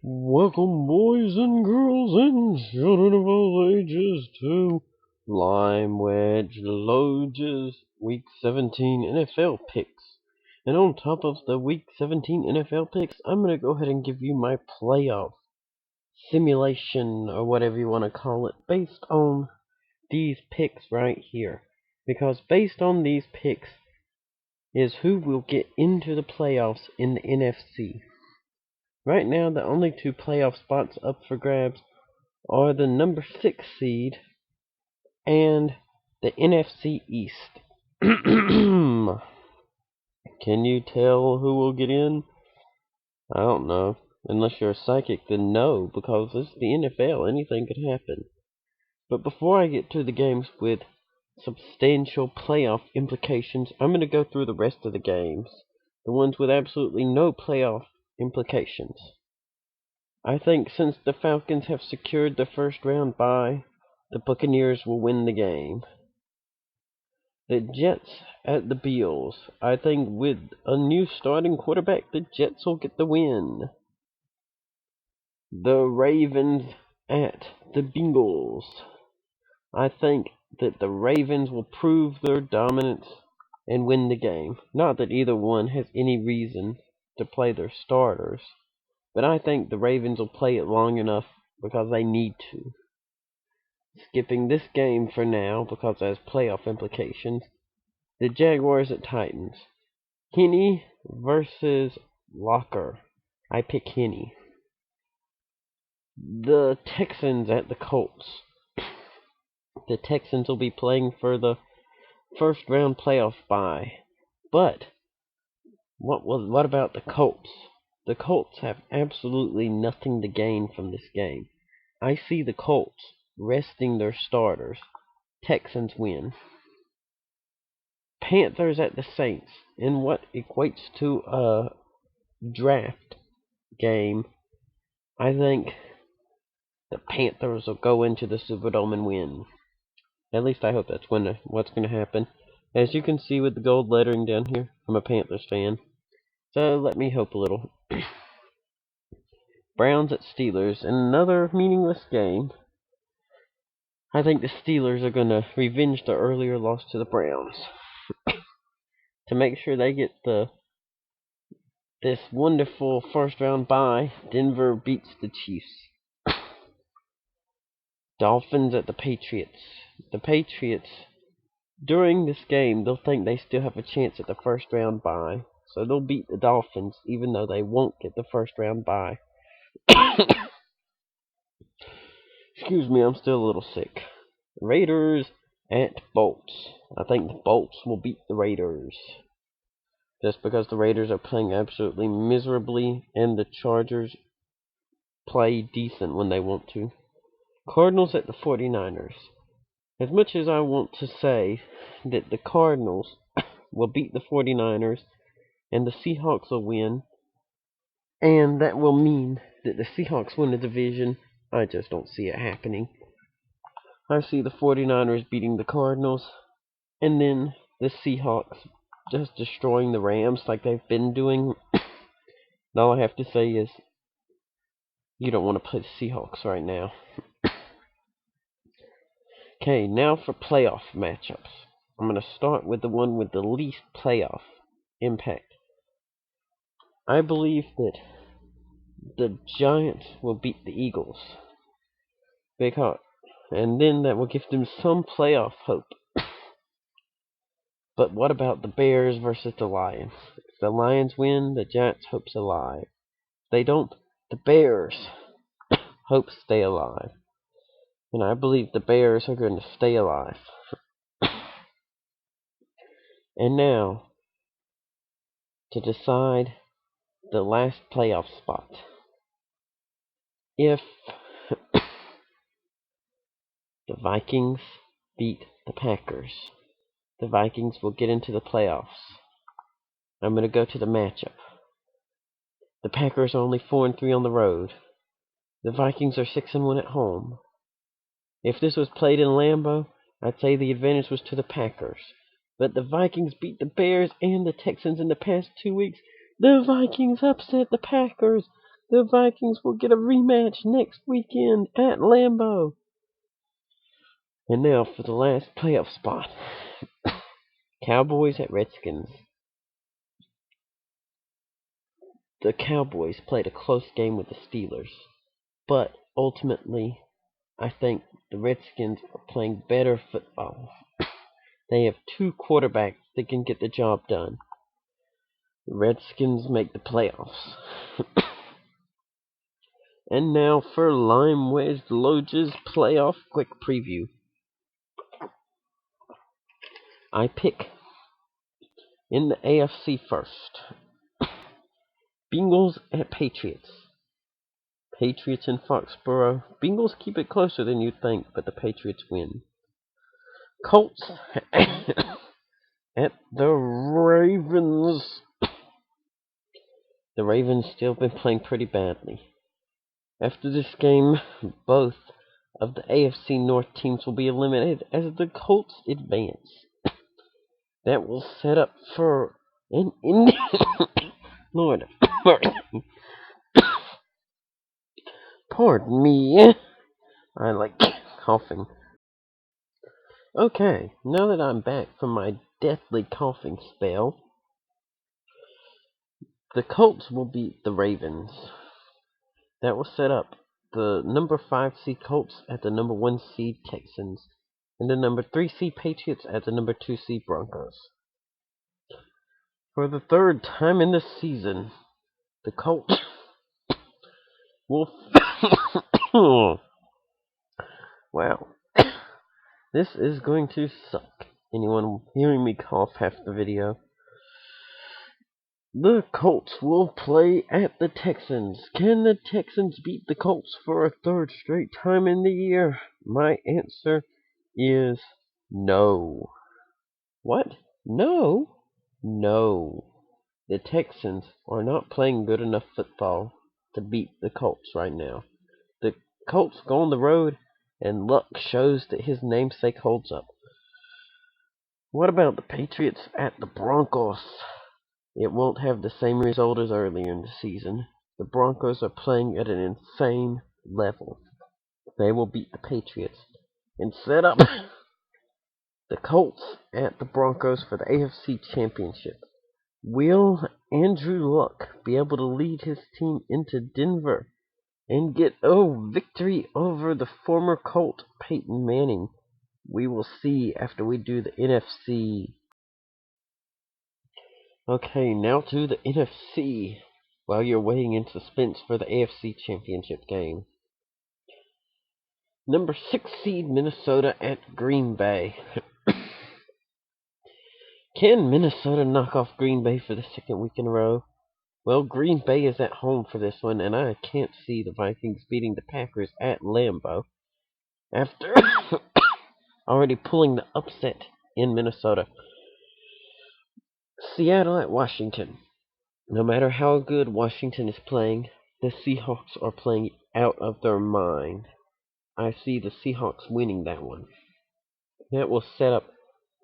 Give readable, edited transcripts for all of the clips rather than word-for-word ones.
Welcome, boys and girls and children of all ages, to LimeWedgeLoej's Week 17 NFL picks. And on top of the Week 17 NFL picks, I'm going to go ahead and give you my playoff simulation, or whatever you want to call it, based on these picks right here. Because based on these picks is who will get into the playoffs in the NFC. Right now, the only two playoff spots up for grabs are the number 6 seed and the NFC East. Can you tell who will get in? I don't know. Unless you're a psychic, then no, because this is the NFL. Anything could happen. But before I get to the games with substantial playoff implications, I'm going to go through the rest of the games. The ones with absolutely no playoff implications. I think since the Falcons have secured the first round bye, the Buccaneers will win the game. The Jets at the Bills. I think with a new starting quarterback, the Jets will get the win. The Ravens at the Bengals. I think that the Ravens will prove their dominance and win the game. Not that either one has any reason to play their starters, but I think the Ravens will play it long enough because they need to. Skipping this game for now because it has playoff implications. The Jaguars at Titans. Henny versus Locker. I pick Henny. The Texans at the Colts. The Texans will be playing for the first round playoff bye. But what about the Colts? The Colts have absolutely nothing to gain from this game. I see the Colts resting their starters. Texans win. Panthers at the Saints in what equates to a draft game. I think the Panthers will go into the Superdome and win. At least I hope that's what's going to happen. As you can see with the gold lettering down here, I'm a Panthers fan. So let me hope a little. Browns at Steelers in another meaningless game. I think the Steelers are going to revenge their earlier loss to the Browns. To make sure they get this wonderful first round bye, Denver beats the Chiefs. Dolphins at the Patriots. The Patriots, during this game, they'll think they still have a chance at the first round bye. So they'll beat the Dolphins even though they won't get the first round bye. Excuse me, I'm still a little sick. Raiders at Bolts. I think the Bolts will beat the Raiders. Just because the Raiders are playing absolutely miserably and the Chargers play decent when they want to. Cardinals at the 49ers. As much as I want to say that the Cardinals will beat the 49ers and the Seahawks will win, and that will mean that the Seahawks win the division, I just don't see it happening. I see the 49ers beating the Cardinals, and then the Seahawks just destroying the Rams like they've been doing. And all I have to say is, you don't want to play the Seahawks right now. Okay, now for playoff matchups. I'm going to start with the one with the least playoff impact. I believe that the Giants will beat the Eagles. And then that will give them some playoff hope. But what about the Bears versus the Lions? If the Lions win, the Giants' hope's alive. If they don't, the Bears' hope stay alive. And I believe the Bears are going to stay alive. And now, to decide the last playoff spot. If the Vikings beat the Packers, the Vikings will get into the playoffs. I'm going to go to the matchup. The Packers are only 4-3 on the road. The Vikings are 6-1 at home. If this was played in Lambeau, I'd say the advantage was to the Packers. But the Vikings beat the Bears and the Texans in the past 2 weeks. The Vikings upset the Packers. The Vikings will get a rematch next weekend at Lambeau. And now for the last playoff spot. Cowboys at Redskins. The Cowboys played a close game with the Steelers, but ultimately, I think the Redskins are playing better football. They have two quarterbacks that can get the job done. The Redskins make the playoffs. And now for LimeWedgeLoej's playoff quick preview. I pick in the AFC first. Bengals at Patriots. Patriots in Foxborough. Bengals keep it closer than you'd think, but the Patriots win. Colts at the Ravens. The Ravens still been playing pretty badly. After this game, both of the AFC North teams will be eliminated as the Colts advance. That will set up for an Lord, pardon me. I like coughing. Okay, now that I'm back from my deathly coughing spell, the Colts will beat the Ravens. That will set up the number 5 seed Colts at the number 1 seed Texans, and the number 3 seed Patriots at the number 2 seed Broncos. For the third time in the season, the Colts will... Wow. This is going to suck. Anyone hearing me cough half the video? The Colts will play at the Texans. Can the Texans beat the Colts for a third straight time in the year? My answer is no. What? No? No. The Texans are not playing good enough football to beat the Colts right now. The Colts go on the road, and luck shows that his namesake holds up. What about the Patriots at the Broncos? It won't have the same result as earlier in the season. The Broncos are playing at an insane level. They will beat the Patriots and set up the Colts at the Broncos for the AFC Championship. Will Andrew Luck be able to lead his team into Denver and get a victory over the former Colt Peyton Manning? We will see after we do the NFC. Okay, now to the NFC, while you're waiting in suspense for the AFC Championship game. Number 6 seed Minnesota at Green Bay. Can Minnesota knock off Green Bay for the second week in a row? Well, Green Bay is at home for this one, and I can't see the Vikings beating the Packers at Lambeau after already pulling the upset in Minnesota. Seattle at Washington. No matter how good Washington is playing, the Seahawks are playing out of their mind. I see the Seahawks winning that one. That will set up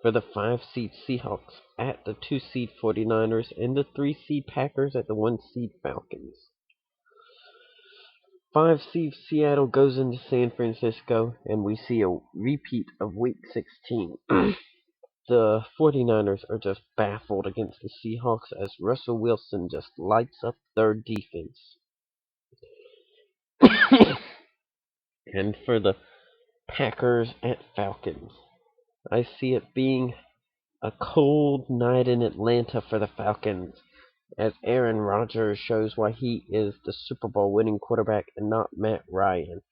for the 5 seed Seahawks at the 2 seed 49ers and the 3 seed Packers at the 1 seed Falcons. 5 seed Seattle goes into San Francisco, and we see a repeat of Week 16. The 49ers are just baffled against the Seahawks as Russell Wilson just lights up their defense. And for the Packers at Falcons, I see it being a cold night in Atlanta for the Falcons, as Aaron Rodgers shows why he is the Super Bowl winning quarterback and not Matt Ryan.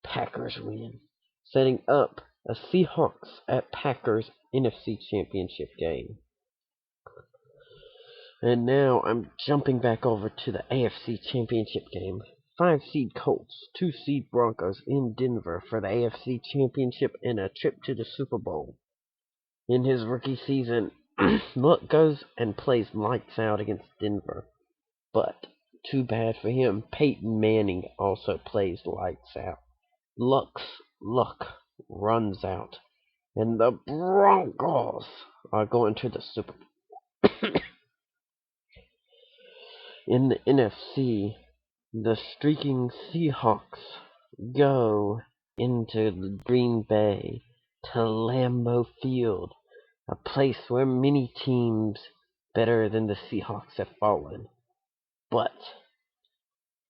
Packers win, setting up a Seahawks at Packers NFC Championship game. And now I'm jumping back over to the AFC Championship game. 5 seed Colts, 2 seed Broncos in Denver for the AFC Championship and a trip to the Super Bowl. In his rookie season, Luck goes and plays lights out against Denver. But, too bad for him, Peyton Manning also plays lights out. Luck runs out, and the Broncos are going to the Super Bowl. In the NFC, The streaking Seahawks go into Green Bay to Lambeau Field, a place where many teams better than the Seahawks have fallen. But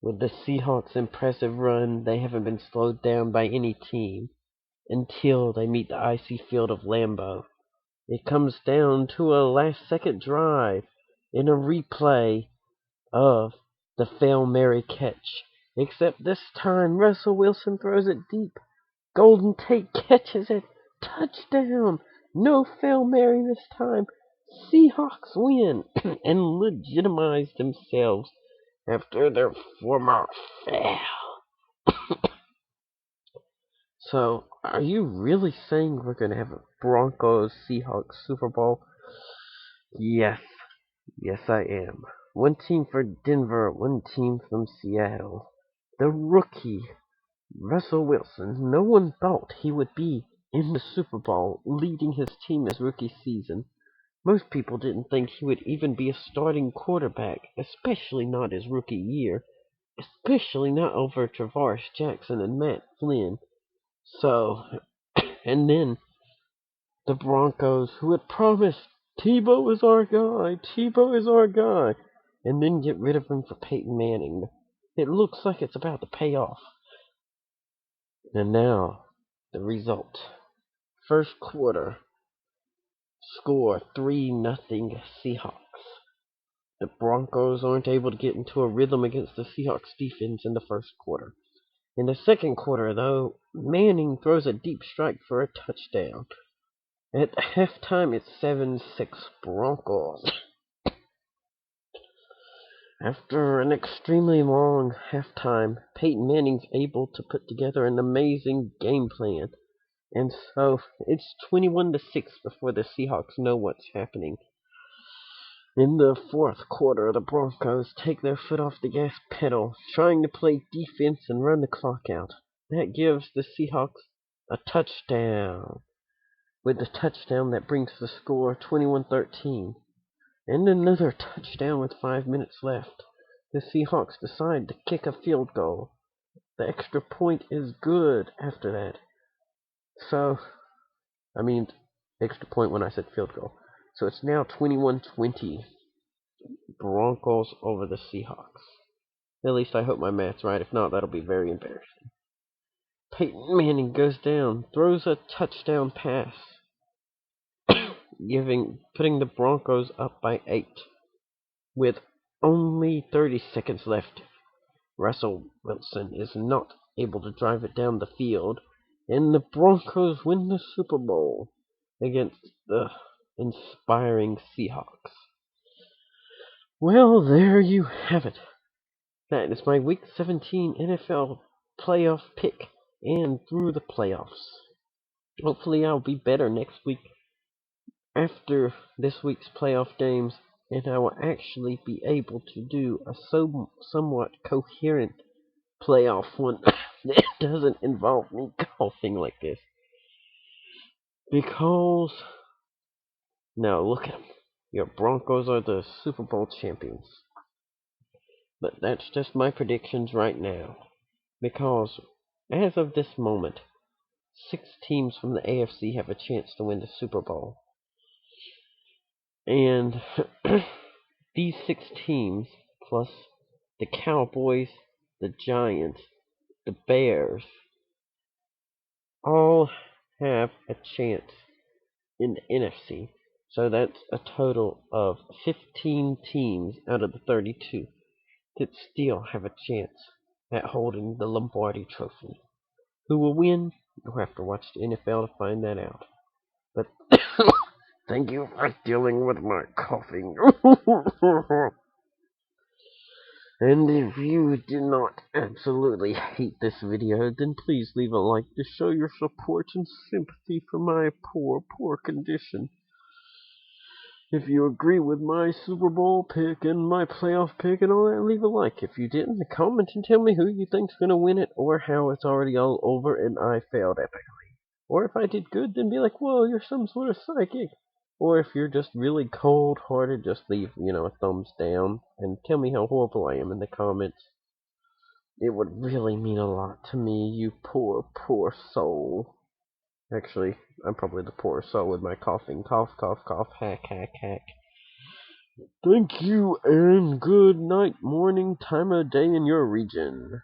with the Seahawks' impressive run, they haven't been slowed down by any team until they meet the icy field of Lambeau. It comes down to a last-second drive in a replay of the Hail Mary catch. Except this time, Russell Wilson throws it deep. Golden Tate catches it. Touchdown! No Hail Mary this time. Seahawks win and legitimize themselves after their former fail. So, are you really saying we're going to have a Broncos-Seahawks Super Bowl? Yes. Yes, I am. One team for Denver, one team from Seattle. The rookie, Russell Wilson. No one thought he would be in the Super Bowl leading his team his rookie season. Most people didn't think he would even be a starting quarterback, especially not his rookie year, especially not over Travaris Jackson and Matt Flynn. So, and then the Broncos, who had promised Tebow is our guy, Tebow is our guy, and then get rid of him for Peyton Manning. It looks like it's about to pay off. And now, the result. First quarter, score 3-0 Seahawks. The Broncos aren't able to get into a rhythm against the Seahawks defense in the first quarter. In the second quarter, though, Manning throws a deep strike for a touchdown. At halftime, it's 7-6 Broncos. After an extremely long halftime, Peyton Manning's able to put together an amazing game plan. And so it's 21-6 before the Seahawks know what's happening. In the fourth quarter, the Broncos take their foot off the gas pedal, trying to play defense and run the clock out. That gives the Seahawks a touchdown, with the touchdown that brings the score 21-13. And another touchdown with 5 minutes left. The Seahawks decide to kick a field goal. The extra point is good after that. So, extra point when I said field goal. So it's now 21-20. Broncos over the Seahawks. At least I hope my math's right. If not, that'll be very embarrassing. Peyton Manning goes down, throws a touchdown pass, putting the Broncos up by 8. With only 30 seconds left, Russell Wilson is not able to drive it down the field, and the Broncos win the Super Bowl against the inspiring Seahawks. Well, there you have it. That is my Week 17 NFL playoff pick and through the playoffs. Hopefully I'll be better next week after this week's playoff games, and I will actually be able to do a somewhat coherent playoff one that doesn't involve me coughing like this. Because, now look at them. Your Broncos are the Super Bowl champions. But that's just my predictions right now. Because, as of this moment, 6 teams from the AFC have a chance to win the Super Bowl. And these 6 teams, plus the Cowboys, the Giants, the Bears, all have a chance in the NFC. So that's a total of 15 teams out of the 32 that still have a chance at holding the Lombardi Trophy. Who will win? You'll have to watch the NFL to find that out. But thank you for dealing with my coughing. And if you do not absolutely hate this video, then please leave a like to show your support and sympathy for my poor condition. If you agree with my Super Bowl pick and my playoff pick and all that, leave a like. If you didn't, comment and tell me who you think's going to win it or how it's already all over and I failed epically. Or if I did good, then be like, whoa, you're some sort of psychic. Or if you're just really cold-hearted, just leave, a thumbs down and tell me how horrible I am in the comments. It would really mean a lot to me, you poor, poor soul. Actually, I'm probably the poorest soul with my coughing. Cough, cough, cough, hack, hack, hack. Thank you, and good night, morning, time of day in your region.